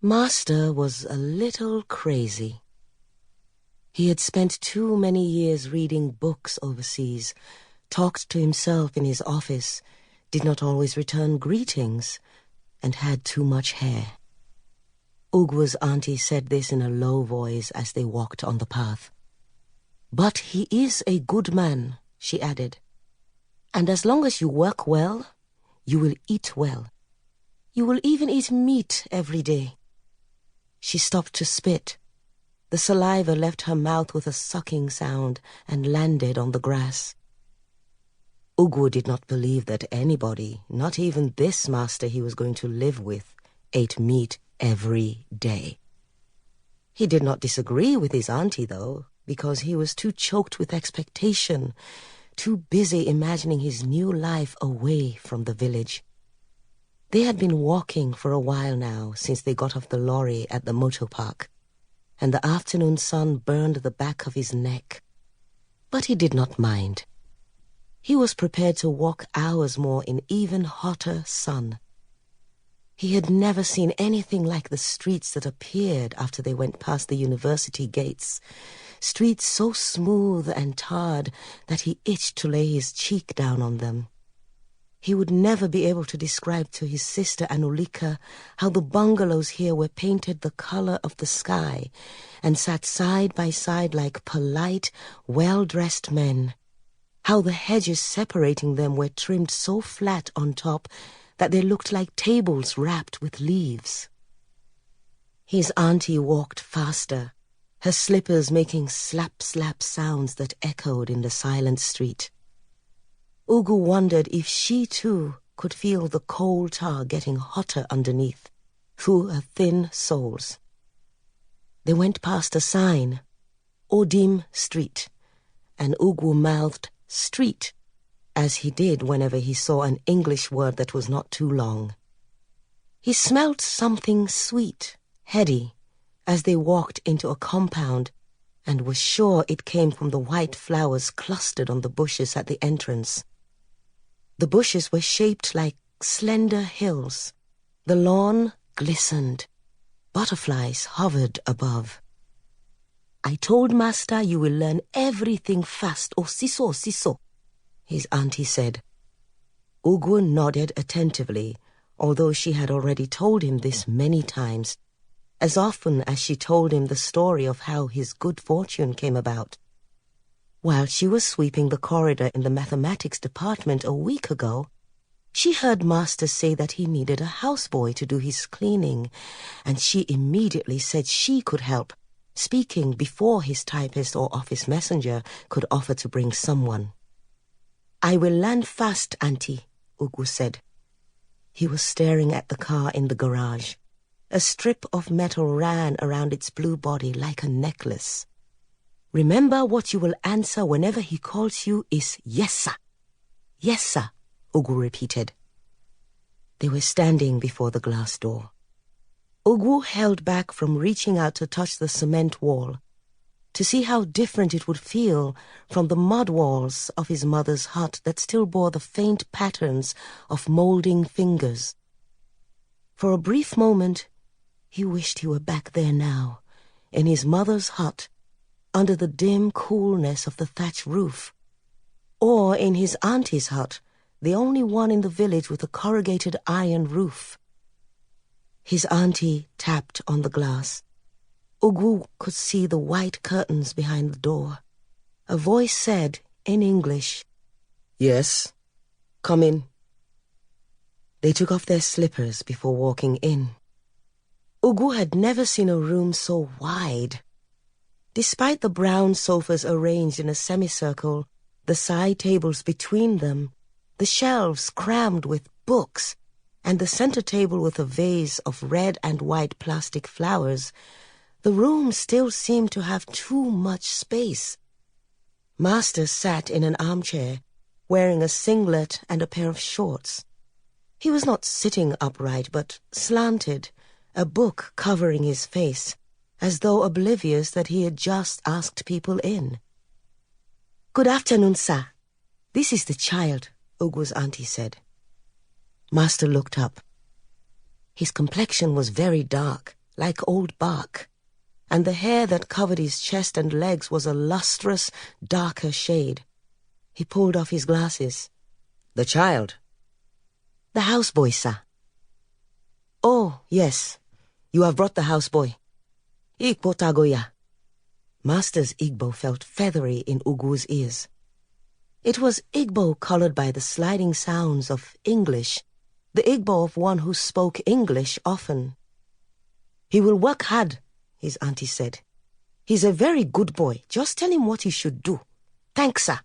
Master was a little crazy. He had spent too many years reading books overseas, talked to himself in his office, did not always return greetings, and had too much hair. Ugwu's auntie said this in a low voice as they walked on the path. "But he is a good man," she added. "And as long as you work well, you will eat well. You will even eat meat every day." She stopped to spit. The saliva left her mouth with a sucking sound and landed on the grass. Ugwu did not believe that anybody, not even this master he was going to live with, ate meat every day. He did not disagree with his auntie, though, because he was too choked with expectation, too busy imagining his new life away from the village. They had been walking for a while now since they got off the lorry at the motor park, and the afternoon sun burned the back of his neck. But he did not mind. He was prepared to walk hours more in even hotter sun. He had never seen anything like the streets that appeared after they went past the university gates, streets so smooth and tarred that he itched to lay his cheek down on them. He would never be able to describe to his sister Anulika how the bungalows here were painted the color of the sky and sat side by side like polite, well-dressed men, how the hedges separating them were trimmed so flat on top that they looked like tables wrapped with leaves. His auntie walked faster, her slippers making slap-slap sounds that echoed in the silent street. Ugwu wondered if she too could feel the coal tar getting hotter underneath, through her thin soles. They went past a sign, Odim Street, and Ugwu mouthed street, as he did whenever he saw an English word that was not too long. He smelt something sweet, heady, as they walked into a compound, and was sure it came from the white flowers clustered on the bushes at the entrance. The bushes were shaped like slender hills. The lawn glistened. Butterflies hovered above. "I told Master you will learn everything fast, siso, his auntie said. Ugwu nodded attentively, although she had already told him this many times, as often as she told him the story of how his good fortune came about. While she was sweeping the corridor in the mathematics department a week ago, she heard Master say that he needed a houseboy to do his cleaning, and she immediately said she could help, speaking before his typist or office messenger could offer to bring someone. "I will land fast, Auntie," Ugwu said. He was staring at the car in the garage. A strip of metal ran around its blue body like a necklace. "Remember what you will answer whenever he calls you is yes, sir. Yes, sir," Ugwu repeated. They were standing before the glass door. Ugwu held back from reaching out to touch the cement wall, to see how different it would feel from the mud walls of his mother's hut that still bore the faint patterns of molding fingers. For a brief moment, he wished he were back there now, in his mother's hut, under the dim coolness of the thatch roof, or in his auntie's hut, the only one in the village with a corrugated iron roof. His auntie tapped on the glass. Ugwu could see the white curtains behind the door. A voice said, in English, "Yes, come in." They took off their slippers before walking in. Ugwu had never seen a room so wide. Despite the brown sofas arranged in a semicircle, the side tables between them, the shelves crammed with books, and the center table with a vase of red and white plastic flowers, the room still seemed to have too much space. Master sat in an armchair, wearing a singlet and a pair of shorts. He was not sitting upright, but slanted, a book covering his face, as though oblivious that he had just asked people in. "Good afternoon, sir. This is the child," Ugwu's auntie said. Master looked up. His complexion was very dark, like old bark, and the hair that covered his chest and legs was a lustrous, darker shade. He pulled off his glasses. "The child?" "The houseboy, sir." "Oh, yes. You have brought the houseboy. Igbo tagoya." Master's Igbo felt feathery in Ugwu's ears. It was Igbo colored by the sliding sounds of English, the Igbo of one who spoke English often. "He will work hard," his auntie said. "He's a very good boy. Just tell him what he should do." "Thanks, sir."